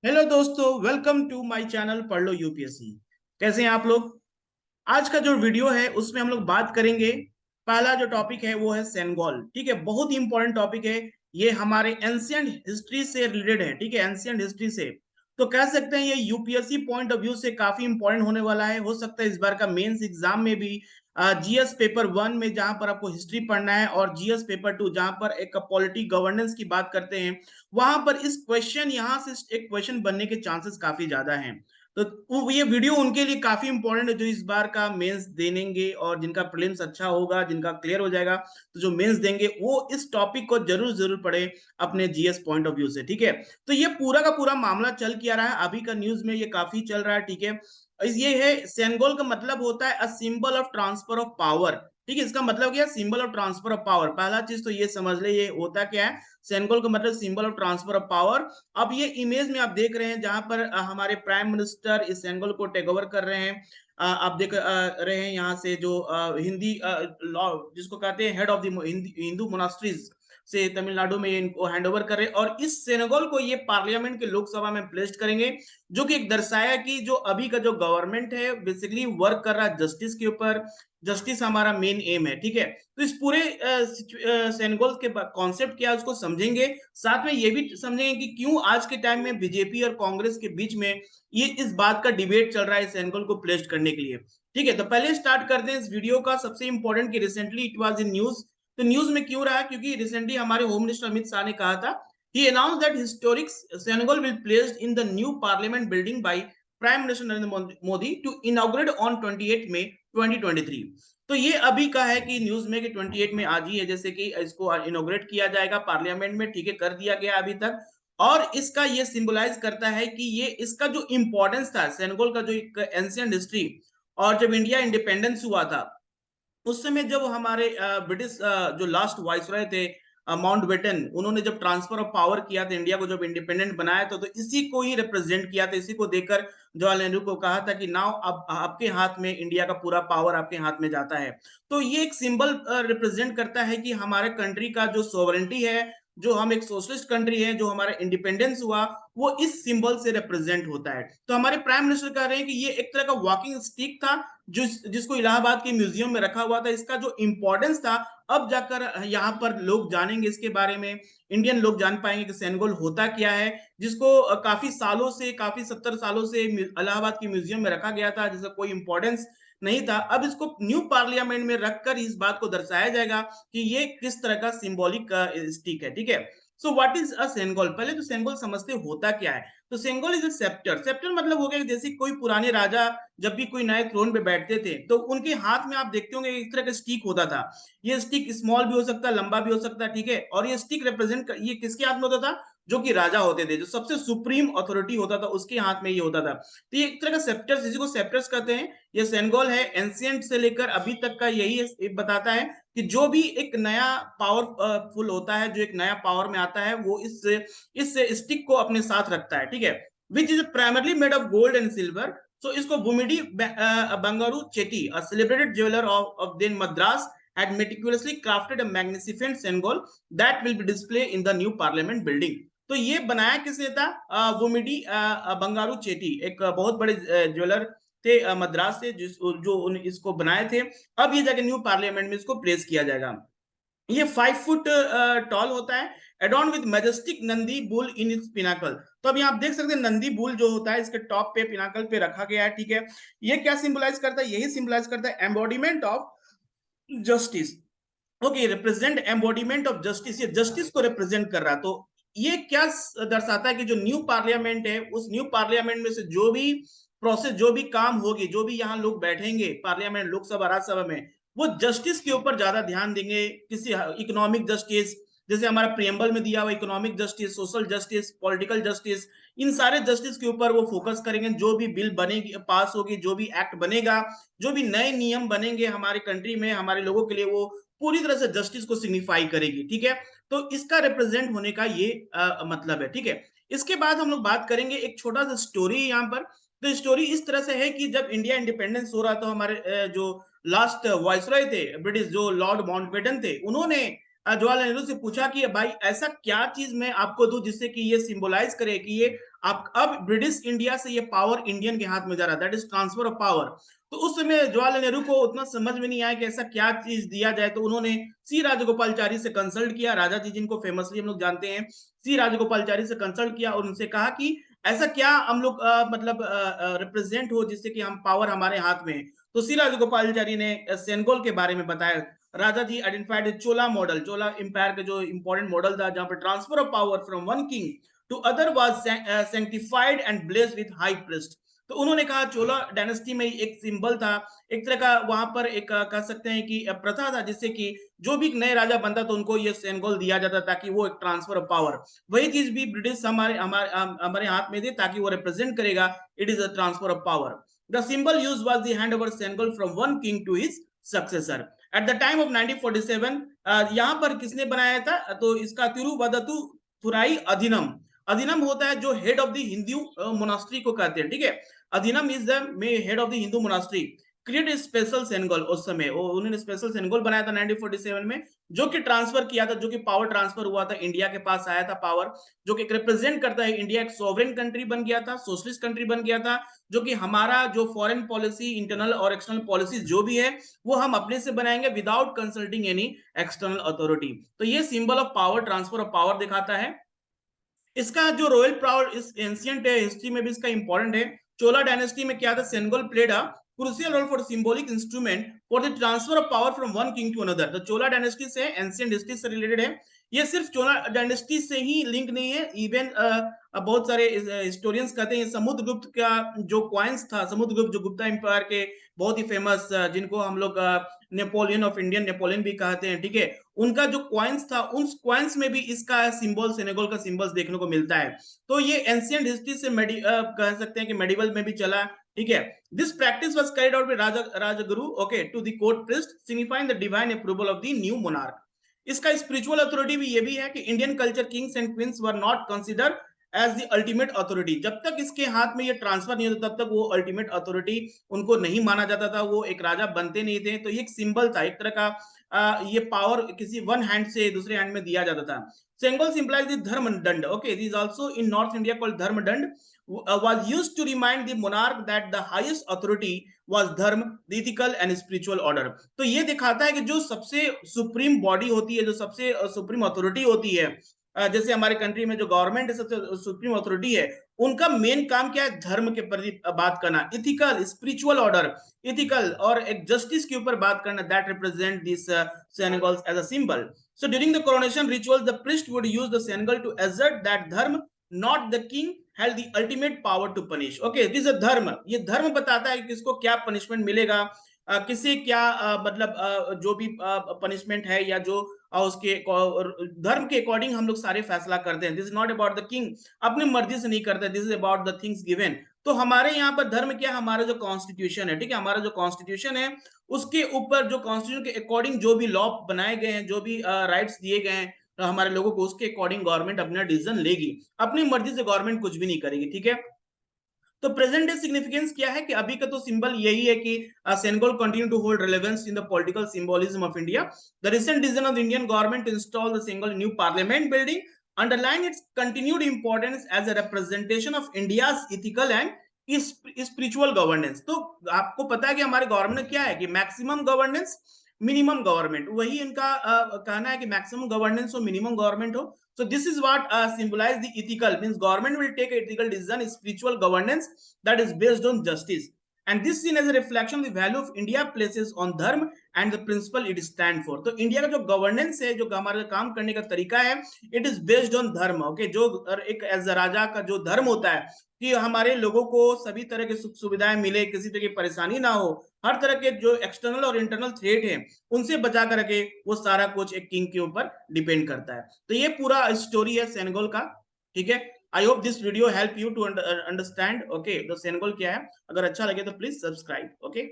Hello दोस्तों, welcome to my channel पढ़ लो UPSC. कैसे हैं आप लोग? आज का जो वीडियो है उसमें हम लोग बात करेंगे। पहला जो टॉपिक है वो है सेनेगल। ठीक है, बहुत ही इंपॉर्टेंट टॉपिक है। ये हमारे एंशियंट हिस्ट्री से रिलेटेड है। ठीक है, एंशियंट हिस्ट्री से तो कह सकते हैं ये यूपीएससी पॉइंट ऑफ व्यू से काफी इंपॉर्टेंट होने वाला है। हो सकता है इस बार का मेंस एग्जाम में भी जीएस पेपर 1 में जहां पर आपको हिस्ट्री पढ़ना है और जीएस पेपर 2 जहां पर एक पॉलिटी गवर्नेंस की बात करते हैं, वहां पर इस क्वेश्चन यहाँ से एक क्वेश्चन बनने के चांसेस काफी ज्यादा हैं। तो ये वीडियो उनके लिए काफी इंपॉर्टेंट है जो इस बार का मेंस देंगे और जिनका प्रीलिम्स अच्छा होगा, जिनका क्लियर हो जाएगा। तो जो मेंस देंगे वो इस टॉपिक को जरूर जरूर पढ़े अपने जीएस पॉइंट ऑफ व्यू से। ठीक है, तो ये पूरा का पूरा मामला चल क्या रहा है अभी का न्यूज में, ये काफी चल रहा है। ठीक है, ये है सेनेगल का मतलब होता है a symbol of transfer of power. ठीक है, इसका मतलब क्या है? Symbol of transfer of power. पहला चीज तो ये समझ ले, ये होता क्या है? सेनेगल का मतलब symbol of transfer of power. अब ये इमेज में आप देख रहे हैं जहां पर हमारे प्राइम मिनिस्टर इस एंगल को टेक ओवर कर रहे हैं। आप देख रहे हैं यहाँ से जो हिंदी लॉ जिसको कहते हैं head of the Hindu monasteries से तमिलनाडु में इनको हैंड ओवर कर रहे हैं और इस सेनेगल को ये पार्लियामेंट के लोकसभा में प्लेस्ड करेंगे, जो कि एक दर्शाया कि जो अभी का जो गवर्नमेंट है बेसिकली वर्क कर रहा है जस्टिस के ऊपर। जस्टिस हमारा मेन एम है। ठीक है, तो इस पूरे सेनेगल के कॉन्सेप्ट क्या है उसको समझेंगे। साथ में ये भी समझेंगे कि क्यों आज के टाइम में बीजेपी और कांग्रेस के बीच में ये इस बात का डिबेट चल रहा है सेनेगल को प्लेस्ड करने के लिए। ठीक है, तो पहले स्टार्ट करते हैं इस वीडियो का। सबसे इंपॉर्टेंट कि recently it was in news. तो न्यूज में क्यों रहा? क्योंकि रिसेंटली हमारे होम मिनिस्टर अमित शाह ने कहा था, he announce that historic Sengol will placed in the new parliament building by prime minister Narendra Modi to inaugurate on 28 May 2023। तो ये अभी का है कि न्यूज में कि 28 में आज ही है, जैसे कि इसको इनोग्रेट किया जाएगा पार्लियामेंट में। ठीक है, कर दिया गया अभी तक। और इसका ये सिंबलाइज करता है कि ये इसका जो इंपॉर्टेंस था सेनेगल का, जो एक एंशियंट हिस्ट्री, और जब इंडिया इंडिपेंडेंस हुआ था उस समय जब हमारे ब्रिटिश जो लास्ट वाइसरॉय थे माउंटबेटन, उन्होंने जब ट्रांसफर ऑफ पावर किया था, इंडिया को जब इंडिपेंडेंट बनाया था, तो इसी को ही रिप्रेजेंट किया था। इसी को देखकर जवाहरलाल नेहरू को कहा था कि नाउ अब आपके हाथ में इंडिया का पूरा पावर आपके हाथ में जाता है। तो ये एक सिंबल रिप्रेजेंट करता है कि हमारे कंट्री का जो सोवरेंटी है, जो हम एक सोशलिस्ट कंट्री है, जो हमारा इंडिपेंडेंस हुआ, वो इस सिंबल से रिप्रेजेंट होता है। तो हमारे प्राइम मिनिस्टर कह रहे हैं कि ये एक तरह का वॉकिंग स्टिक था जिसको इलाहाबाद के म्यूजियम में रखा हुआ था। इसका जो इंपॉर्टेंस था अब जाकर यहाँ पर लोग जानेंगे इसके बारे में। इंडियन लोग जान पाएंगे कि सेनेगल होता क्या है, जिसको काफी सालों से, काफी 70 सालों से इलाहाबाद के म्यूजियम में रखा गया था, जिसका कोई इंपॉर्टेंस नहीं था। अब इसको न्यू पार्लियामेंट में रखकर इस बात को दर्शाया जाएगा कि ये किस तरह का सिंबॉलिक स्टिक है। ठीक है, so what is a Senegal? पहले तो सेनेगल समझते होता क्या है। तो Senegal is a sceptre. Sceptre मतलब हो गया जैसे कोई पुराने राजा जब भी कोई नए थ्रोन पे बैठते थे तो उनके हाथ में आप देखते होंगे एक तरह का स्टिक होता था। ये स्टिक स्मॉल भी हो सकता है, लंबा भी हो सकता है। ठीक है, और ये स्टिक रिप्रेजेंट ये किसके हाथ में होता था? जो कि राजा होते थे, जो सबसे सुप्रीम अथॉरिटी होता था उसके हाथ में ये होता था। तो ये एक तरह का सेप्टर्स, इसी को सेप्टर्स कहते हैं। ये सेनेगल है, एंशियंट से लेकर अभी तक का यही बताता है कि जो भी एक नया पावरफुल होता है, जो एक नया पावर में आता है, वो इस स्टिक को अपने साथ रखता है। ठीक है, which is primarily made of gold and silver. So इसको Bumidi Bangaru Chetty, a celebrated jeweler of then Madras, had meticulously crafted a magnificent Senegal that will be displayed in the new Parliament building. तो ये बनाया किसने था? बुमिडी बंगारू चेटी, एक बहुत बड़े jeweller थे मद्रास से, जो इसको बनाए थे। अब ये जाके न्यू पार्लियामेंट में इसको प्लेस किया जाएगा। ये 5 फुट टॉल होता है, add-on with majestic Nandi bull in its Pinnacle. तो अभी आप देख सकते हैं नंदी बुल जो होता है इसके टॉप पे, पिनाकल पे रखा गया है। ठीक है, ये क्या सिंबलाइज करता है? यही सिंबलाइज करता है embodiment of justice. Okay, represent embodiment of justice, ये जस्टिस को रिप्रेजेंट कर रहा है। तो ये क्या दर्शाता है कि जो न्यू पार्लियामेंट है, उस न्यू पार्लियामेंट में से जो भी प्रोसेस, जो भी काम होगी, जो भी यहाँ लोग बैठेंगे पार्लियामेंट, लोकसभा राज्यसभा में, वो जस्टिस के ऊपर ज्यादा ध्यान देंगे। किसी इकोनॉमिक जस्टिस, जैसे हमारा प्रियम्बल में दिया हुआ economic justice, social justice, political justice, इन सारे जस्टिस के ऊपर वो फोकस करेंगे। जो भी बिल बनेगी, पास होगी, जो भी एक्ट बनेगा, जो भी नए नियम बनेंगे हमारे कंट्री में हमारे लोगों के लिए, वो पूरी तरह से जस्टिस को सिग्निफाई करेगी। ठीक है, तो इसका रिप्रेजेंट होने का ये मतलब है। ठीक है, इसके बाद हम लोग बात करेंगे एक छोटा सा स्टोरी यहाँ पर। तो स्टोरी इस तरह से है कि जब इंडिया इंडिपेंडेंस हो रहा था, हमारे जो लास्ट वाइसरॉय थे ब्रिटिश, जो लॉर्ड माउंटबेटन थे, उन्होंने जवाहरलाल नेहरू से पूछा कि भाई ऐसा क्या चीज मैं आपको दूं जिससे कि ये सिंबलाइज करे कि ये आप अब ब्रिटिश इंडिया से ये पावर इंडियन के हाथ में जा रहा, that is transfer of power. तो उस समय जवाहरलाल नेहरू को उतना समझ में नहीं आया कि ऐसा क्या चीज दिया जाए, तो उन्होंने सी राजगोपालचारी से कंसल्ट किया, राजा जी जिनको फेमसली हम लोग जानते हैं, सी राजगोपालचारी से कंसल्ट किया और उनसे कहा कि ऐसा क्या हम लोग मतलब रिप्रेजेंट हो जिससे कि हम पावर हमारे हाथ में। तो सी राजगोपालचारी ने सेनेगल के बारे में बताया। Rajaji identified Chola model, Chola empire का जो इंपॉर्टेंट मॉडल था जहां पर transfer of power from one king to other was sanctified and blessed with high priest. तो उन्होंने कहा चोला डायनेस्टी में एक सिंबल था, एक तरह का वहां पर एक कह सकते हैं कि प्रथा था जिससे कि जो भी नए राजा बनता तो उनको ये सेनेगल दिया जाता ताकि वो एक ट्रांसफर ऑफ पावर, वही चीज भी ब्रिटिश हमारे हमारे हमारे हाथ में दे ताकि वो रिप्रेजेंट करेगा, it is a transfer of power. The symbol use was the hand over Sengol from one king to his successor at the time of 1947। यहाँ पर किसने बनाया था, तो इसका तिरुवदत्तु थुराई अधिनम, अधिनम होता है जो head of the Hindu monastery को कहते हैं, ठीक है। Adheenam is the head of the Hindu monastery create special Sengol, उस समय उन्होंने स्पेशल सेनेगल बनाया था 1947 में, जो कि ट्रांसफर किया था, जो कि पावर ट्रांसफर हुआ था, इंडिया के पास आया था पावर, जो कि रिप्रेजेंट करता है इंडिया एक सॉवरेन कंट्री बन गया था, सोशलिस्ट कंट्री बन गया था, जो कि हमारा जो फॉरेन पॉलिसी इंटरनल और एक्सटर्नल पॉलिसी जो भी है वो हम अपने से बनाएंगे without consulting any external authority. तो ये symbol of power, transfer of power दिखाता है। इसका जो रॉयल पावर इस एंशियंट हिस्ट्री में भी इसका इंपॉर्टेंट है। चोला डायनेस्टी में क्या था, Sengol played a crucial role for symbolic instrument for the transfer of power from one king to another. तो चोला डायनेस्टी से एंशियंट हिस्ट्री से रिलेटेड है। ये सिर्फ चोला डायनेस्टी से ही लिंक नहीं है, इवन बहुत सारे हिस्टोरियंस कहते हैं समुद्रगुप्त का जो क्वाइंस था, समुद्रगुप्त जो गुप्ता एम्पायर के बहुत ही फेमस, जिनको हम लोग नेपोलियन ऑफ इंडियन नेपोलियन भी कहते हैं, ठीक है, उनका जो क्वाइंस था उन क्वाइंस में भी इसका सिंबल, सेनेगल का सिंबल्स देखने को मिलता है। तो ये एंशियंट हिस्ट्री से कह सकते हैं कि मेडिवल में भी चला, ठीक है। This practice was carried out by Rajaguru, okay, to the court priest signifying the divine approval of the new monarch. इसका स्पिरिचुअल अथॉरिटी भी ये भी है कि Indian culture kings and queens were not consider as the ultimate authority. जब तक इसके हाथ में ये ट्रांसफर नहीं होता तब तक वो अल्टीमेट अथॉरिटी उनको नहीं माना जाता था, वो एक राजा बनते नहीं थे। तो ये एक सिंबल था, एक तरह का ये पावर किसी वन हैंड से दूसरे हैंड में दिया जाता था। सेंगल सिंपलाइज द धर्म दंड, okay, this also in north India called धर्म दंड, was used to remind the monarch that the highest authority was धर्म, the ethical and spiritual order। तो ये दिखाता है कि जो सबसे सुप्रीम बॉडी होती है, जो सबसे सुप्रीम अथॉरिटी होती है, जैसे हमारे कंट्री में जो गवर्नमेंट है सबसे सुप्रीम अथॉरिटी है, उनका मेन काम क्या है, धर्म के प्रति बात करना, इथिकल स्पिरिचुअल ऑर्डर, इथिकल और एक जस्टिस के ऊपर बात करना, that represent this Sengols as a symbol. So during the coronation rituals, the priest would use the senegal to assert that dharma, not the king, held the ultimate power to punish। Okay, this is a धर्म, ये धर्म बताता है कि किसको क्या punishment मिलेगा, किसे क्या मतलब जो भी पनिशमेंट है या जो उसके धर्म के अकॉर्डिंग हम लोग सारे फैसला करते हैं। This is not about the king, अपनी मर्जी से नहीं करते, this is about the things given. तो हमारे यहाँ पर धर्म क्या, हमारा जो कॉन्स्टिट्यूशन है, ठीक है, हमारा जो कॉन्स्टिट्यूशन है उसके ऊपर, जो कॉन्स्टिट्यूशन के अकॉर्डिंग जो भी लॉ बनाए गए हैं, जो भी राइट्स दिए गए हैं हमारे लोगों को, उसके अकॉर्डिंग गवर्नमेंट अपना डिसीजन लेगी, अपनी मर्जी से गवर्नमेंट कुछ भी नहीं करेगी, ठीक है। तो प्रेजेंट डे सिग्निफिकेंस क्या है कि अभी का तो सिंबल यही है कि Sengol continue to hold relevance in the political symbolism of India. The recent decision of the Indian government to install the Sengol new parliament building underline its continued importance as a representation of India's ethical and spiritual governance. तो आपको पता है कि हमारे government क्या है कि maximum governance minimum government, वही इनका कहना है कि मैक्सिमम गवर्नेंस हो, मिनिमम गवर्नमेंट हो। So this is what symbolize the ethical, means government will take ethical decision, spiritual governance that is based on justice, and this seen as a reflection of the value of India places on dharma and the principle it stand for। तो India का जो governance है, जो हमारा काम करने का तरीका है, इट इज बेस्ड ऑन धर्म, ओके, जो एक एज राजा का जो धर्म होता है कि हमारे लोगों को सभी तरह की सुख सुविधाएं मिले, किसी तरह की परेशानी ना हो, हर तरह के जो एक्सटर्नल और इंटरनल थ्रेट है उनसे बचा कर रखे, वो सारा कुछ एक किंग के ऊपर डिपेंड करता है। तो ये पूरा स्टोरी है सेनेगल का, ठीक है। I hope this video help you to understand, okay, तो सेनेगल क्या है। अगर अच्छा लगे तो प्लीज सब्सक्राइब, ओके।